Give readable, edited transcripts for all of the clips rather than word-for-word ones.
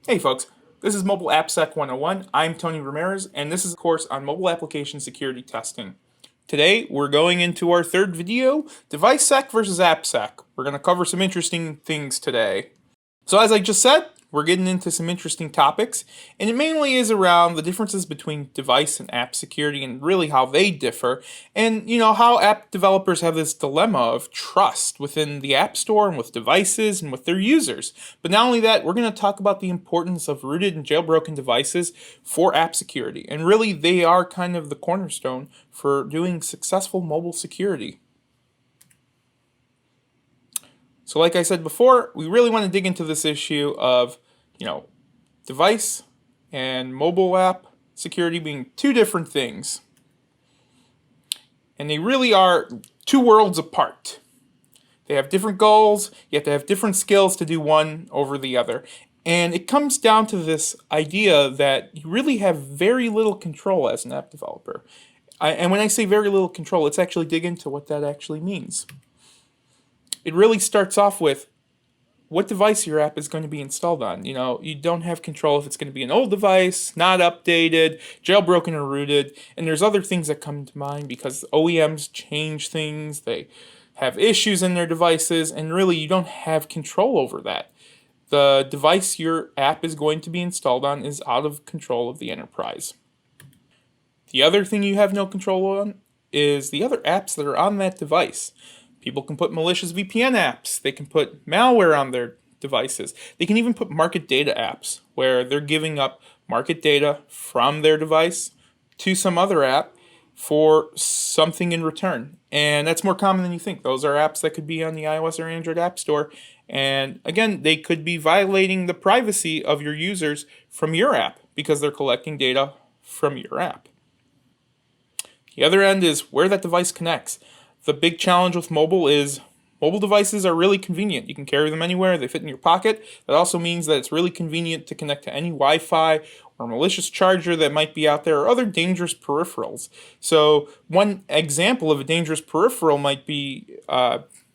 Hey folks, this is Mobile AppSec 101. I'm Tony Ramirez, and this is a course on mobile application security testing. Today, we're going into our third video, DeviceSec versus AppSec. We're going to cover some interesting things today. So as I just said, we're getting into some interesting topics, and it mainly is around the differences between device and app security and really how they differ, and how app developers have this dilemma of trust within the App Store and with devices and with their users. But not only that, we're going to talk about the importance of rooted and jailbroken devices for app security, and really they are kind of the cornerstone for doing successful mobile security. So like I said before, we really want to dig into this issue of, device and mobile app security being two different things. And they really are two worlds apart. They have different goals, you have to have different skills to do one over the other. And it comes down to this idea that you really have very little control as an app developer. And when I say very little control, let's actually dig into what that actually means. It really starts off with what device your app is going to be installed on. You don't have control if it's going to be an old device, not updated, jailbroken or rooted, and there's other things that come to mind because OEMs change things, they have issues in their devices, and really you don't have control over that. The device your app is going to be installed on is out of control of the enterprise. The other thing you have no control on is the other apps that are on that device. People can put malicious VPN apps. They can put malware on their devices. They can even put market data apps where they're giving up market data from their device to some other app for something in return. And that's more common than you think. Those are apps that could be on the iOS or Android App Store. And again, they could be violating the privacy of your users from your app because they're collecting data from your app. The other end is where that device connects. The big challenge with mobile is mobile devices are really convenient. You can carry them anywhere. They fit in your pocket. That also means that it's really convenient to connect to any Wi-Fi or malicious charger that might be out there or other dangerous peripherals. So one example of a dangerous peripheral might be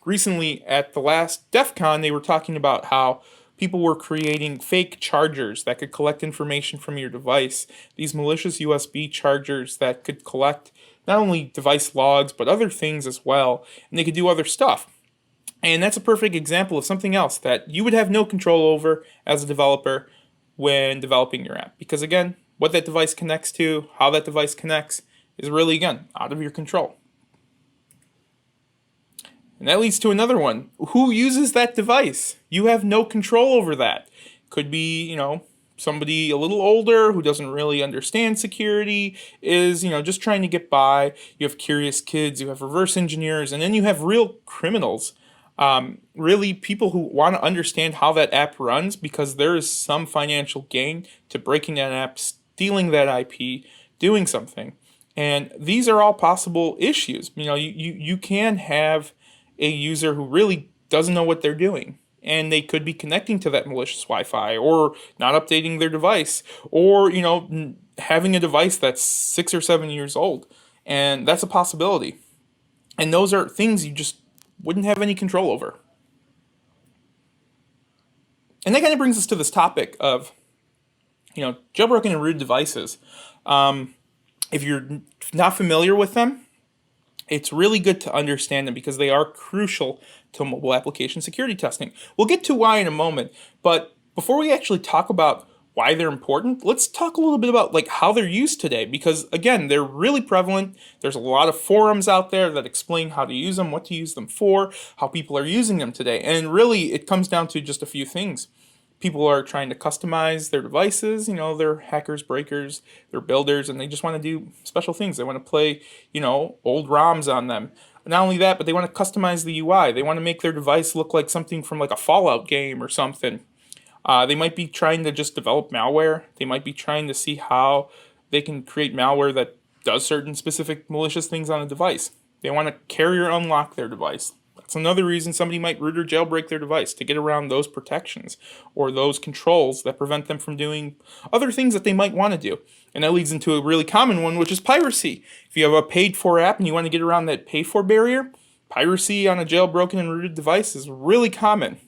recently at the last DEF CON, they were talking about how people were creating fake chargers that could collect information from your device. These malicious USB chargers that could collect not only device logs, but other things as well, and they could do other stuff. And that's a perfect example of something else that you would have no control over as a developer when developing your app. Because again, what that device connects to, how that device connects, is really, again, out of your control. And that leads to another one. Who uses that device? You have no control over that. Could be, somebody a little older who doesn't really understand security is, just trying to get by. You have curious kids, you have reverse engineers, and then you have real criminals. Really people who want to understand how that app runs because there is some financial gain to breaking that app, stealing that IP, doing something. And these are all possible issues. You can have a user who really doesn't know what they're doing. And they could be connecting to that malicious Wi-Fi or not updating their device or, having a device that's 6 or 7 years old. And that's a possibility. And those are things you just wouldn't have any control over. And that kind of brings us to this topic of, jailbroken and rooted devices. If you're not familiar with them, it's really good to understand them because they are crucial to mobile application security testing. We'll get to why in a moment, but before we actually talk about why they're important, let's talk a little bit about how they're used today because again, they're really prevalent. There's a lot of forums out there that explain how to use them, what to use them for, how people are using them today. And really it comes down to just a few things. People are trying to customize their devices, they're hackers, breakers, they're builders, and they just want to do special things. They want to play, old ROMs on them. Not only that, but they want to customize the UI. They want to make their device look like something from a Fallout game or something. They might be trying to just develop malware. They might be trying to see how they can create malware that does certain specific malicious things on a device. They want to carrier unlock their device. That's another reason somebody might root or jailbreak their device, to get around those protections or those controls that prevent them from doing other things that they might want to do. And that leads into a really common one, which is piracy. If you have a paid-for app and you want to get around that pay-for barrier, piracy on a jailbroken and rooted device is really common.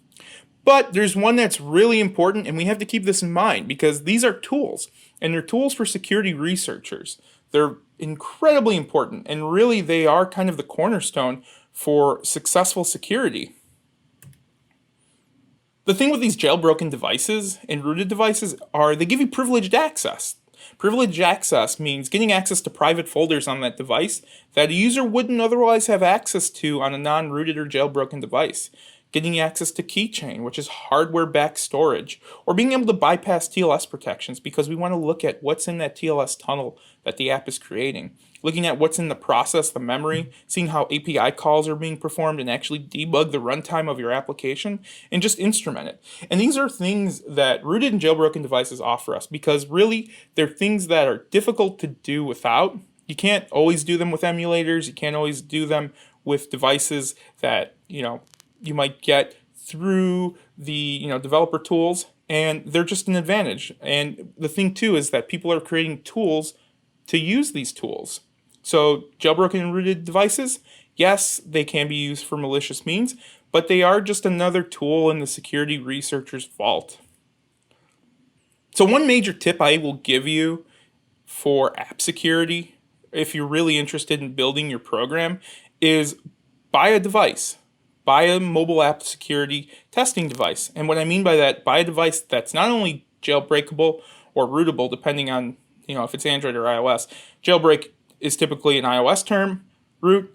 But there's one that's really important, and we have to keep this in mind because these are tools, and they're tools for security researchers. They're incredibly important, and really they are kind of the cornerstone for successful security. The thing with these jailbroken devices and rooted devices are they give you privileged access. Privileged access means getting access to private folders on that device that a user wouldn't otherwise have access to on a non-rooted or jailbroken device. Getting access to keychain, which is hardware-backed storage, or being able to bypass TLS protections because we want to look at what's in that TLS tunnel that the app is creating. Looking at what's in the process, the memory, seeing how API calls are being performed, and actually debug the runtime of your application, and just instrument it. And these are things that rooted and jailbroken devices offer us because really they're things that are difficult to do without. You can't always do them with emulators. You can't always do them with devices that, you might get through the developer tools, and they're just an advantage. And the thing too is that people are creating tools to use these tools. So jailbroken and rooted devices, yes, they can be used for malicious means, but they are just another tool in the security researcher's vault. So one major tip I will give you for app security, if you're really interested in building your program, is buy a device. Buy a mobile app security testing device. And what I mean by that, buy a device that's not only jailbreakable or rootable, depending on if it's Android or iOS. Jailbreak is typically an iOS term. Root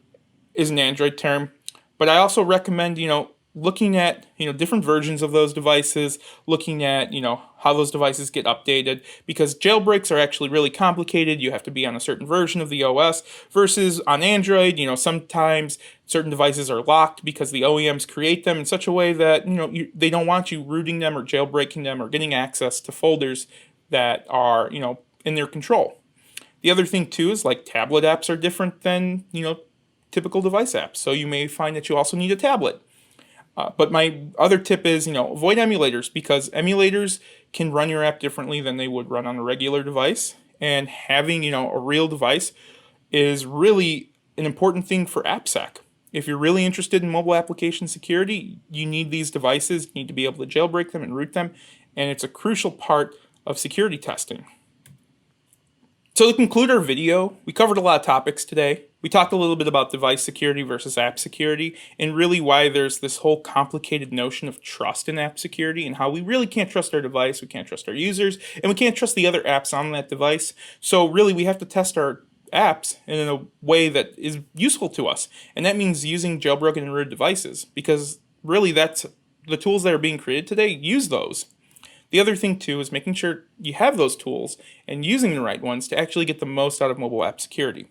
is an Android term. But I also recommend, looking at, different versions of those devices, looking at, how those devices get updated, because jailbreaks are actually really complicated. You have to be on a certain version of the OS versus on Android, sometimes certain devices are locked because the OEMs create them in such a way that, they don't want you rooting them or jailbreaking them or getting access to folders that are, in their control. The other thing too is like tablet apps are different than, typical device apps. So you may find that you also need a tablet. But my other tip is, avoid emulators because emulators can run your app differently than they would run on a regular device. And having, a real device is really an important thing for AppSec. If you're really interested in mobile application security, you need these devices. You need to be able to jailbreak them and root them. And it's a crucial part of security testing. So to conclude our video, we covered a lot of topics today. We talked a little bit about device security versus app security, and really why there's this whole complicated notion of trust in app security and how we really can't trust our device, we can't trust our users, and we can't trust the other apps on that device. So really we have to test our apps in a way that is useful to us. And that means using jailbroken and rooted devices, because really that's the tools that are being created today, use those. The other thing too is making sure you have those tools and using the right ones to actually get the most out of mobile app security.